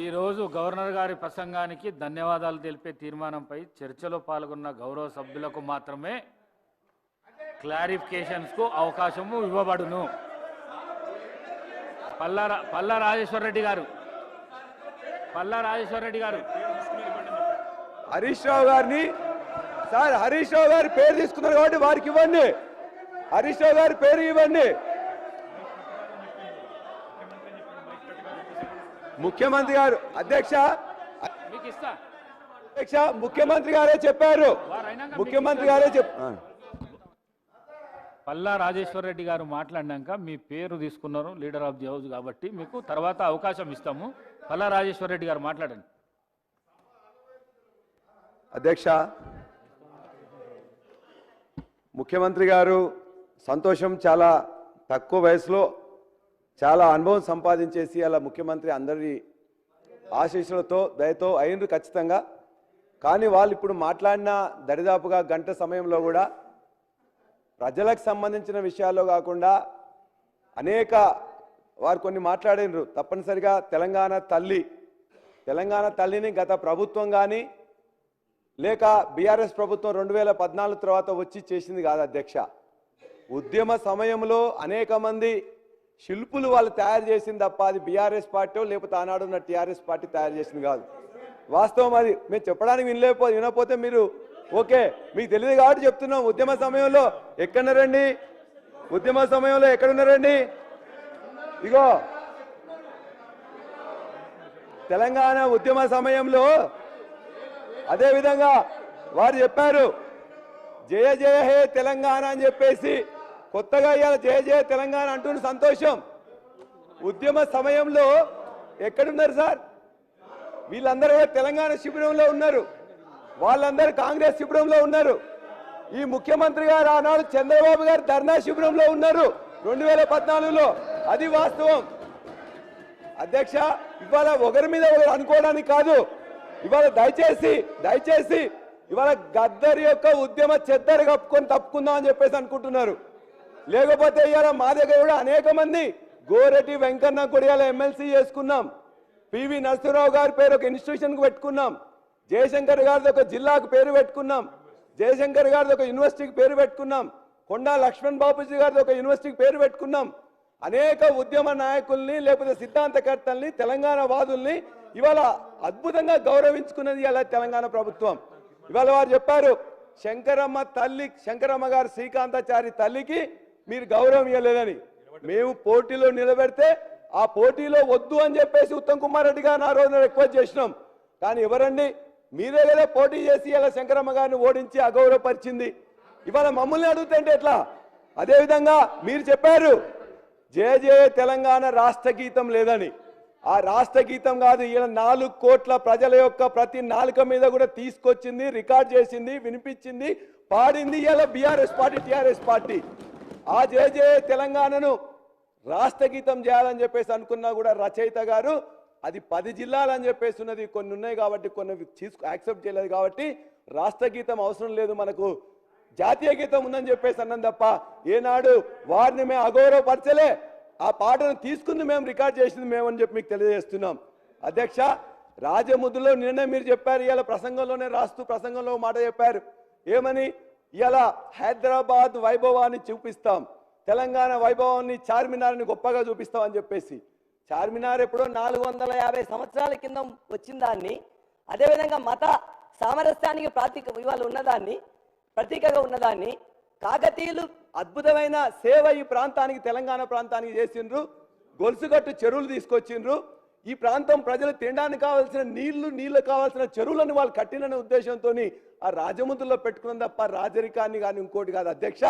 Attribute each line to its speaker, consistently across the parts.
Speaker 1: ఈరోజు గవర్నర్ గారి ప్రసంగానికి ధన్యవాదాలు తెలిపే తీర్మానంపై చర్చలో పాల్గొన్న గౌరవ సభ్యులకు మాత్రమే క్లారిఫికేషన్స్కు అవకాశము ఇవ్వబడును. పల్లా రాజేశ్వర రెడ్డి గారు
Speaker 2: హరీష్ రావు గారిని సార్ హరీష్ రావు గారి పేరు తీసుకున్నారు కాబట్టి వారికి ఇవ్వండి. హరీష్ రావు గారి పేరు ఇవ్వండి. ముఖ్యమంత్రి గారు అధ్యక్ష ముఖ్యమంత్రి గారే చెప్పారు. ముఖ్యమంత్రి గారే చెప్పారు.
Speaker 1: పల్లా రాజేశ్వర రెడ్డి గారు మాట్లాడినాక మీ పేరు తీసుకున్నారు, లీడర్ ఆఫ్ ది హౌస్ కాబట్టి మీకు తర్వాత అవకాశం ఇస్తాము. పల్లా రాజేశ్వర రెడ్డి గారు మాట్లాడండి.
Speaker 2: అధ్యక్ష, ముఖ్యమంత్రి గారు సంతోషం. చాలా తక్కువ వయసులో చాలా అనుభవం సంపాదించేసి అలా ముఖ్యమంత్రి అందరి ఆశీస్సులతో దయతో అయినరు ఖచ్చితంగా. కానీ వాళ్ళు ఇప్పుడు మాట్లాడిన దరిదాపుగా గంట సమయంలో కూడా ప్రజలకు సంబంధించిన విషయాల్లో కాకుండా అనేక వారు కొన్ని మాట్లాడినరు. తప్పనిసరిగా తెలంగాణ తల్లిని గత ప్రభుత్వం కానీ లేక బీఆర్ఎస్ ప్రభుత్వం 2014 తర్వాత వచ్చి చేసింది కాదు అధ్యక్ష. ఉద్యమ సమయంలో అనేక మంది శిల్పులు వాళ్ళు తయారు చేసింది తప్ప అది బీఆర్ఎస్ పార్టీ లేకపోతే ఆనాడు ఉన్న టీఆర్ఎస్ పార్టీ తయారు చేసింది కాదు. వాస్తవం అది. మేము చెప్పడానికి వినకపోతే మీరు ఓకే మీకు తెలియదు కాబట్టి చెప్తున్నాం. ఉద్యమ సమయంలో ఎక్కడున్నారండి? ఉద్యమ సమయంలో ఎక్కడున్నారండి? ఇగో తెలంగాణ ఉద్యమ సమయంలో అదేవిధంగా వారు చెప్పారు జయ జయ హే తెలంగాణ అని చెప్పేసి. కొత్తగా ఇవాళ జయ జయ తెలంగాణ అంటున్న సంతోషం. ఉద్యమ సమయంలో ఎక్కడున్నారు సార్? వీళ్ళందరూ తెలంగాణ శిబిరంలో ఉన్నారు, వాళ్ళందరూ కాంగ్రెస్ శిబిరంలో ఉన్నారు. ఈ ముఖ్యమంత్రి గారు ఆనాడు చంద్రబాబు గారు ధర్నా శిబిరంలో ఉన్నారు 2014లో. అది వాస్తవం అధ్యక్ష. ఇవాళ ఒకరి మీద ఒకరు అనుకోవడానికి కాదు. ఇవాళ దయచేసి ఇవాళ గద్దర్ యొక్క ఉద్యమ చెద్దరు కప్పుకొని తప్పుకుందాం అని చెప్పేసి అనుకుంటున్నారు. లేకపోతే ఇవాళ మా దగ్గర కూడా అనేక మంది గోరెడ్డి వెంకన్న కొడియాల ఎమ్మెల్సీ చేసుకున్నాం. పివి నరసింహరావు గారి పేరు ఒక ఇన్స్టిట్యూషన్కి పెట్టుకున్నాం. జయశంకర్ గారిది ఒక జిల్లాకు పేరు పెట్టుకున్నాం. జయశంకర్ గారిది ఒక యూనివర్సిటీకి పేరు పెట్టుకున్నాం. కొండా లక్ష్మణ్ బాపూజీ గారిది ఒక యూనివర్సిటీకి పేరు పెట్టుకున్నాం. అనేక ఉద్యమ నాయకుల్ని లేకపోతే సిద్ధాంతకర్తల్ని తెలంగాణ వాదుల్ని ఇవాళ అద్భుతంగా గౌరవించుకున్నది ఇలా తెలంగాణ ప్రభుత్వం. ఇవాళ వారు చెప్పారు శంకరమ్మ గారు శ్రీకాంతాచారి తల్లికి మీరు గౌరవం ఇవ్వలేదని. మేము పోటీలో నిలబెడితే ఆ పోటీలో వద్దు అని చెప్పేసి ఉత్తమ్ కుమార్ రెడ్డి గారిని ఆ రోజున రిక్వెస్ట్ చేసినాం. కానీ ఎవరండి? మీరే కదా పోటీ చేసి ఇలా శంకరమ్మ గారిని ఓడించి అగౌరవపరిచింది. ఇవాళ మమ్మల్ని అడుగుతుంటే ఎట్లా? అదేవిధంగా మీరు చెప్పారు జయ జయ తెలంగాణ రాష్ట్ర గీతం లేదని. ఆ రాష్ట్ర గీతం కాదు, ఇలా 4 కోట్ల ప్రజల యొక్క ప్రతి నాలుక మీద కూడా తీసుకొచ్చింది, రికార్డ్ చేసింది, వినిపించింది, పాడింది ఇలా బీఆర్ఎస్ పార్టీ టీఆర్ఎస్ పార్టీ. ఆ జయ జయ తెలంగాణను రాష్ట్ర గీతం చేయాలని చెప్పేసి అనుకున్నా కూడా రచయిత గారు అది 10 జిల్లాలు అని చెప్పేసి ఉన్నది. కొన్ని ఉన్నాయి కాబట్టి కొన్ని యాక్సెప్ట్ చేయలేదు కాబట్టి రాష్ట్ర గీతం అవసరం లేదు, మనకు జాతీయ గీతం ఉందని చెప్పేసి అన్నాం తప్ప ఏనాడు వారిని మేము అగౌరవపరచలే. ఆ పాటను తీసుకుంది మేము, రికార్డ్ చేసింది మేము అని చెప్పి మీకు తెలియజేస్తున్నాం. అధ్యక్ష, రాజముద్రలో నిన్నే మీరు చెప్పారు, ఇవాళ ప్రసంగంలోనే రాస్తూ ప్రసంగంలో మాట చెప్పారు. ఏమని? ఇవాళ హైదరాబాద్ వైభవాన్ని చూపిస్తాం, తెలంగాణ వైభవాన్ని చార్మినార్ని గొప్పగా చూపిస్తాం అని చెప్పేసి. చార్మినార్ ఎప్పుడో 450 సంవత్సరాల కింద వచ్చిన దాన్ని, అదేవిధంగా మత సామరస్యానికి ఇవాళ ఉన్నదాన్ని, ప్రతీకగా ఉన్నదాన్ని కాకతీయులు అద్భుతమైన సేవ ఈ ప్రాంతానికి తెలంగాణ ప్రాంతానికి చేసిండ్రు. గొలుసుగట్టు చెరువులు తీసుకొచ్చిండ్రు. ఈ ప్రాంతం ప్రజలు తినడానికి కావాల్సిన నీళ్లు కావాల్సిన చెరువులను వాళ్ళు కట్టిన ఉద్దేశంతో ఆ రాజముద్రలో పెట్టుకున్నాం తప్ప రాజరికాన్ని కానీ ఇంకోటి కాదు అధ్యక్ష.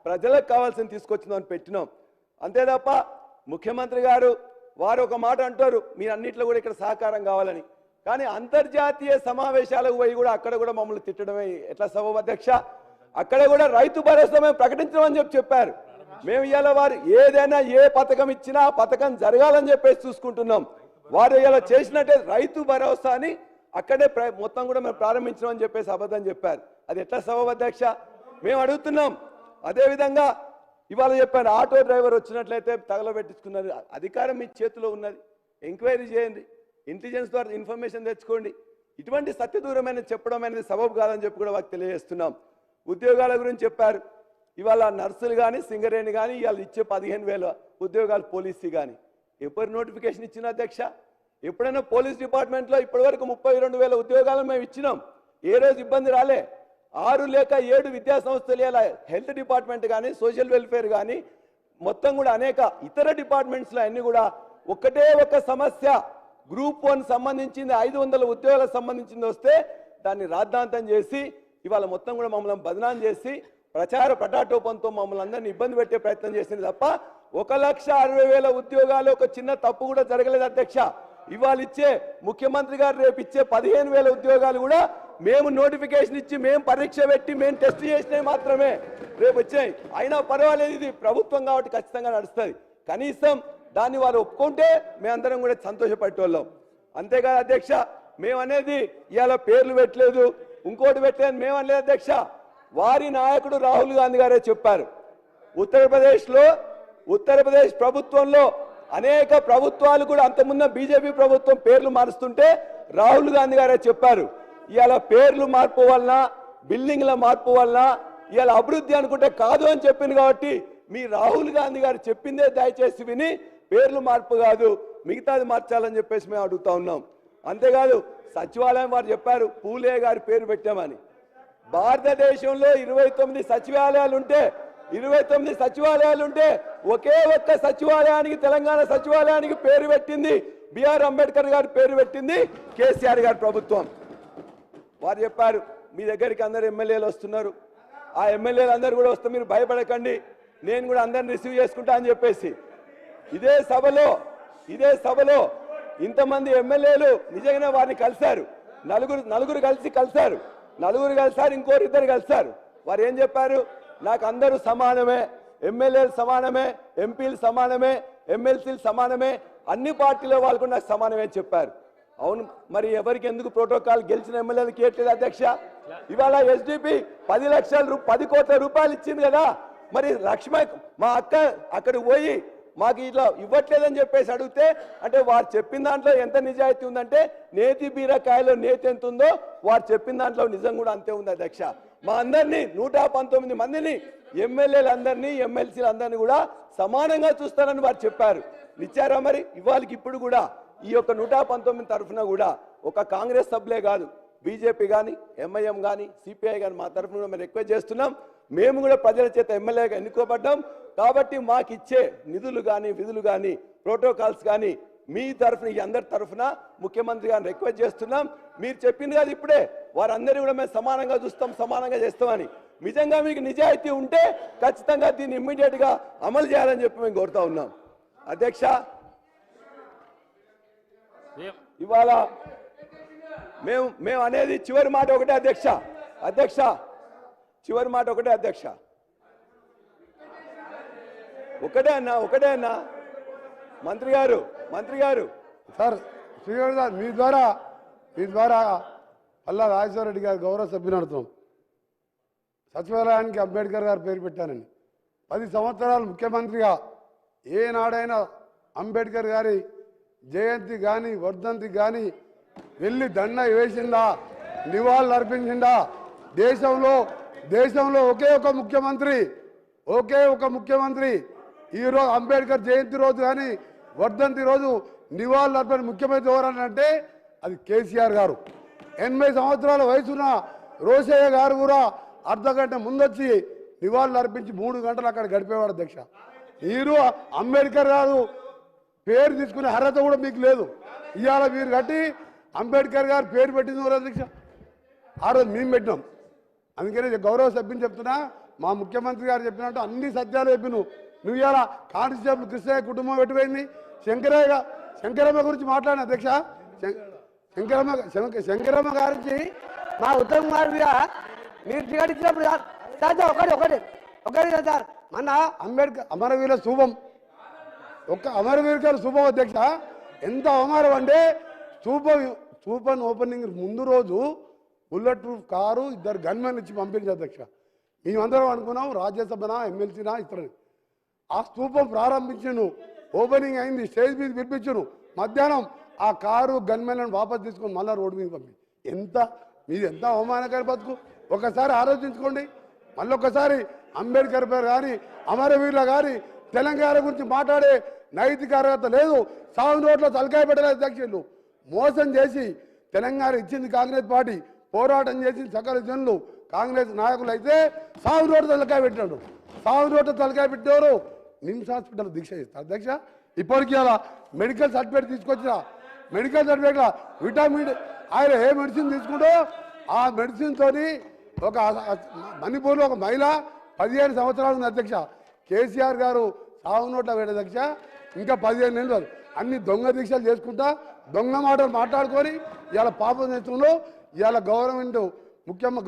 Speaker 2: ప్రజలకు కావాల్సిన తీసుకొచ్చిందని పెట్టినాం అంతే తప్ప. ముఖ్యమంత్రి గారు వారు ఒక మాట అంటారు, మీరు అన్నింటిలో కూడా ఇక్కడ సహకారం కావాలని. కానీ అంతర్జాతీయ సమావేశాలకు పోయి కూడా అక్కడ కూడా మమ్మల్ని తిట్టడమే ఎట్లా సబబు అధ్యక్ష? అక్కడ కూడా రైతు భరోసా మేము ప్రకటించమని చెప్పారు. మేము ఇవాళ వారు ఏదైనా ఏ పథకం ఇచ్చినా ఆ పథకం జరగాలని చెప్పేసి చూసుకుంటున్నాం. వారు ఇలా చేసినట్టే రైతు భరోసాని అక్కడే మొత్తం కూడా మేము ప్రారంభించమని చెప్పేసి అబద్ధం చెప్పారు. అది ఎట్లా సబబు అధ్యక్ష? మేము అడుగుతున్నాం. అదేవిధంగా ఇవాళ చెప్పాను ఆటో డ్రైవర్ వచ్చినట్లయితే తగలబెట్టించుకున్నారు. అధికారం మీ చేతిలో ఉన్నది, ఎంక్వైరీ చేయండి, ఇంటెలిజెన్స్ ద్వారా ఇన్ఫర్మేషన్ తెచ్చుకోండి. ఇటువంటి సత్యదూరమైన చెప్పడం అనేది సబబు కాదని చెప్పి కూడా మాకు తెలియజేస్తున్నాం. ఉద్యోగాల గురించి చెప్పారు. ఇవాళ నర్సులు కానీ సింగరేణి కానీ ఇవాళ ఇచ్చే 15,000 ఉద్యోగాలు పోలీసు కానీ ఎప్పుడు నోటిఫికేషన్ ఇచ్చిన అధ్యక్ష? ఎప్పుడైనా పోలీస్ డిపార్ట్మెంట్లో ఇప్పటివరకు 32,000 ఉద్యోగాలు మేము ఇచ్చినాం. ఏ రోజు ఇబ్బంది రాలే. 6 లేక 7 విద్యా సంస్థలు ఇలా హెల్త్ డిపార్ట్మెంట్ కానీ సోషల్ వెల్ఫేర్ కానీ మొత్తం కూడా అనేక ఇతర డిపార్ట్మెంట్స్లో అన్ని కూడా ఒకటే ఒక సమస్య గ్రూప్ 1 సంబంధించింది 500 ఉద్యోగాలకు సంబంధించింది వస్తే దాన్ని రాద్ధాంతం చేసి ఇవాళ మొత్తం కూడా మమ్మల్ని బదనాం చేసి ప్రచార పటాటోపంతో మమ్మల్ని అందరినీ ఇబ్బంది పెట్టే ప్రయత్నం చేసింది తప్ప 1,60,000 ఉద్యోగాలు ఒక చిన్న తప్పు కూడా జరగలేదు అధ్యక్ష. ఇవాళ ఇచ్చే ముఖ్యమంత్రి గారు రేపు ఇచ్చే 15,000 ఉద్యోగాలు కూడా మేము నోటిఫికేషన్ ఇచ్చి మేము పరీక్ష పెట్టి మేము టెస్ట్ చేసినవి మాత్రమే రేపు వచ్చాయి. అయినా పర్వాలేదు, ఇది ప్రభుత్వం కాబట్టి ఖచ్చితంగా నడుస్తుంది. కనీసం దాన్ని వారు ఒప్పుకుంటే మేమందరం కూడా సంతోషపడేవాళ్ళం. అంతేకాదు అధ్యక్ష, మేమనేది ఇవాళ పేర్లు పెట్టలేదు, ఇంకోటి పెట్టలేదు మేమనలేదు అధ్యక్ష. వారి నాయకుడు రాహుల్ గాంధీ గారే చెప్పారు. ఉత్తరప్రదేశ్ ప్రభుత్వంలో అనేక ప్రభుత్వాలు కూడా అంతకుముందు బీజేపీ ప్రభుత్వం పేర్లు మారుస్తుంటే రాహుల్ గాంధీ గారే చెప్పారు, ఇవాళ పేర్లు మార్పు వలన బిల్డింగ్ల మార్పు వలన ఇవాళ అభివృద్ధి అనుకుంటే కాదు అని చెప్పింది. కాబట్టి మీ రాహుల్ గాంధీ గారు చెప్పిందే దయచేసి విని పేర్లు మార్పు కాదు మిగతాది మార్చాలని చెప్పేసి మేము అడుగుతా ఉన్నాం. అంతేకాదు సచివాలయం వారు చెప్పారు పూలే గారి పేరు పెట్టామని. భారతదేశంలో 29 సచివాలయాలు ఉంటే ఒకే ఒక్క సచివాలయానికి తెలంగాణ సచివాలయానికి పేరు పెట్టింది బిఆర్ అంబేద్కర్ గారి పేరు పెట్టింది కేసీఆర్ గారి ప్రభుత్వం. వారు చెప్పారు మీ దగ్గరికి అందరు ఎమ్మెల్యేలు వస్తున్నారు, ఆ ఎమ్మెల్యేలు అందరూ కూడా వస్తే మీరు భయపడకండి, నేను కూడా అందరిని రిసీవ్ చేసుకుంటా అని చెప్పేసి ఇదే సభలో ఇంతమంది ఎమ్మెల్యేలు నిజంగానే వారిని కలిశారు. నలుగురు కలిశారు, ఇంకోరు ఇద్దరు కలిశారు. వారు ఏం చెప్పారు, నాకు అందరూ సమానమే, ఎమ్మెల్యేలు సమానమే, ఎంపీలు సమానమే, ఎమ్మెల్సీలు సమానమే, అన్ని పార్టీల వాళ్ళకు నాకు సమానమే అని చెప్పారు. అవును, మరి ఎవరికి ఎందుకు ప్రోటోకాల్ గెలిచిన ఎమ్మెల్యేలకు ఇవ్వట్లేదు అధ్యక్ష? ఇవాళ ఎస్డిపి 10 కోట్ల రూపాయలు ఇచ్చింది కదా, మరి లక్ష్మ మా అక్క అక్కడికి పోయి మాకు ఇట్లా ఇవ్వట్లేదని చెప్పేసి అడిగితే అంటే వారు చెప్పిన దాంట్లో ఎంత నిజాయితీ ఉందంటే నేతి బీరకాయలో నేతి ఎంత ఉందో వారు చెప్పిన దాంట్లో నిజం కూడా అంతే ఉంది అధ్యక్ష. మా అందరినీ 119 మందిని ఎమ్మెల్యేలందరినీ ఎమ్మెల్సీలు అందరినీ కూడా సమానంగా చూస్తారని వారు చెప్పారు. ఇచ్చారా? మరి ఇవాళకి ఇప్పుడు కూడా ఈ యొక్క 119 తరఫున కూడా ఒక కాంగ్రెస్ సభ్యులే కాదు, బీజేపీ కానీ ఎంఐఎం కానీ సిపిఐ కానీ మా తరఫున మేము రిక్వెస్ట్ చేస్తున్నాం. మేము కూడా ప్రజల చేత ఎమ్మెల్యేగా ఎన్నుకోబడ్డాం కాబట్టి మాకు ఇచ్చే నిధులు కానీ విధులు కానీ ప్రోటోకాల్స్ కానీ మీ తరఫున ఈ అందరి తరఫున ముఖ్యమంత్రి గారిని రిక్వెస్ట్ చేస్తున్నాం. మీరు చెప్పింది కాదు ఇప్పుడే వారందరూ కూడా మేము సమానంగా చూస్తాం, సమానంగా చేస్తామని. నిజంగా మీకు నిజాయితీ ఉంటే ఖచ్చితంగా దీన్ని ఇమ్మీడియట్ గా అమలు చేయాలని చెప్పి మేము కోరుతా ఉన్నాం. అధ్యక్ష, ఇవాళ మేము అనేది చివరి మాట ఒకటే అధ్యక్ష, చివరి మాట ఒకటే అధ్యక్ష, ఒకటే అన్నా మంత్రి గారు
Speaker 3: సార్ శ్రీగారు సార్ మీ ద్వారా పల్లా రాజేశ్వర రెడ్డి గారు గౌరవ సభ్యుని అడుగుతాం. సచివాలయానికి అంబేద్కర్ గారు పేరు పెట్టానని 10 సంవత్సరాలు ముఖ్యమంత్రిగా ఏనాడైనా అంబేద్కర్ గారి జయంతి కానీ వర్ధంతి కానీ వెళ్ళి దండ వేసిందా, నివాళులు అర్పించిందా? దేశంలో ఒకే ఒక ముఖ్యమంత్రి ఈరోజు అంబేద్కర్ జయంతి రోజు కానీ వర్ధంతి రోజు నివాళులు అర్పణ ముఖ్యమంత్రి ఎవరని అంటే అది కేసీఆర్ గారు. 80 సంవత్సరాల వయసున్న రోషయ్య గారు కూడా అర్ధగంట ముందొచ్చి నివాళులు అర్పించి 3 గంటలు అక్కడ గడిపేవాడు అధ్యక్ష. మీరు అంబేద్కర్ గారు పేరు తీసుకునే అర్హత కూడా మీకు లేదు. ఇవాళ మీరు కట్టి అంబేద్కర్ గారు పేరు పెట్టింది ఎవరు అధ్యక్ష? ఆ రోజు మేము పెట్టినాం. అందుకనే గౌరవ సభ్యుని చెప్తున్నా, మా ముఖ్యమంత్రి గారు చెప్పినట్టు అన్ని సత్యాలు చెప్పి నువ్వు ఇవాళ కానిస్టేబుల్ కృష్ణయ్య కుటుంబం పెట్టిపోయింది, శంకరమ్మ గురించి మాట్లాడిన అధ్యక్ష. శంకరమ్మ గారికి
Speaker 4: మా ఉత్తమ్ కుమార్ మీద మీరు టికెట్ ఇచ్చినప్పుడు ఒకటి సార్ మన
Speaker 3: అంబేద్కర్ అమరవీర శుభం అధ్యక్ష. ఎంత అవమానం అంటే సూపర్ ఓపెనింగ్ ముందు రోజు బుల్లెట్ ప్రూఫ్ కారు 2 గన్మెన్ ఇచ్చి పంపించారు అధ్యక్ష. మేమందరం అనుకున్నాం రాజ్యసభనా ఎమ్మెల్సీనా ఇస్తారని. ఆ స్తూపం ప్రారంభించను, ఓపెనింగ్ అయింది, స్టేజ్ మీద పిలిపించను, మధ్యాహ్నం ఆ కారు గన్మెన్లను వాపస్ తీసుకొని మళ్ళీ రోడ్డు మీద పంపి మీది ఎంత అవమానకర బతుకు ఒకసారి ఆలోచించుకోండి. మళ్ళీ ఒకసారి అంబేద్కర్ పేరు కానీ అమరవీరుల కానీ తెలంగాణ గురించి మాట్లాడే నైతిక అర్హత లేదు. సాగు నోట్లో తలకాయ పెట్టలేదు అధ్యక్షులు. మోసం చేసి తెలంగాణ ఇచ్చింది కాంగ్రెస్ పార్టీ, పోరాటం చేసింది సకల జనులు కాంగ్రెస్ నాయకులు. అయితే సాగు నోట్లు తలకాయ పెట్టాడు. సాగు నోట్లు తలకాయ పెట్టేవారు నిమ్స్ హాస్పిటల్ దీక్ష చేస్తారు అధ్యక్ష. ఇప్పటికీ అలా మెడికల్ సర్టిఫికేట్ తీసుకొచ్చిన మెడికల్ సర్టిఫికేట్ విటామిన్ ఆయన ఏ మెడిసిన్ తీసుకుంటో ఆ మెడిసిన్తో ఒక మణిపూర్లో ఒక మహిళ 15 సంవత్సరాలు ఉంది అధ్యక్ష. కేసీఆర్ గారు సాగు నోట్ల వేడ అధ్యక్ష ఇంకా 15 ఏళ్ళు అన్ని దొంగ దీక్షలు చేసుకుంటా దొంగ మాటలు మాట్లాడుకొని ఇవాళ పాపం చేస్తున్నారు. ఇవాళ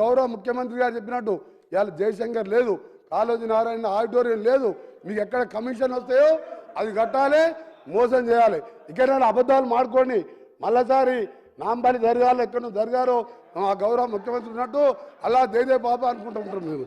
Speaker 3: గౌరవ ముఖ్యమంత్రి గారు చెప్పినట్టు ఇవాళ జయశంకర్ లేదు, కాళోజీ నారాయణ ఆడిటోరియం లేదు. మీకు ఎక్కడ కమిషన్ వస్తాయో అది కట్టాలి, మోసం చేయాలి. ఇక్కడ అబద్ధాలు మాడుకోండి. మళ్ళీసారి నాంపల్లి దర్గాలో ఎక్కడ దర్గారో ఆ గౌరవ ముఖ్యమంత్రి ఉన్నట్టు అలా దేదే బాబా అనుకుంటూ ఉంటారు మీరు.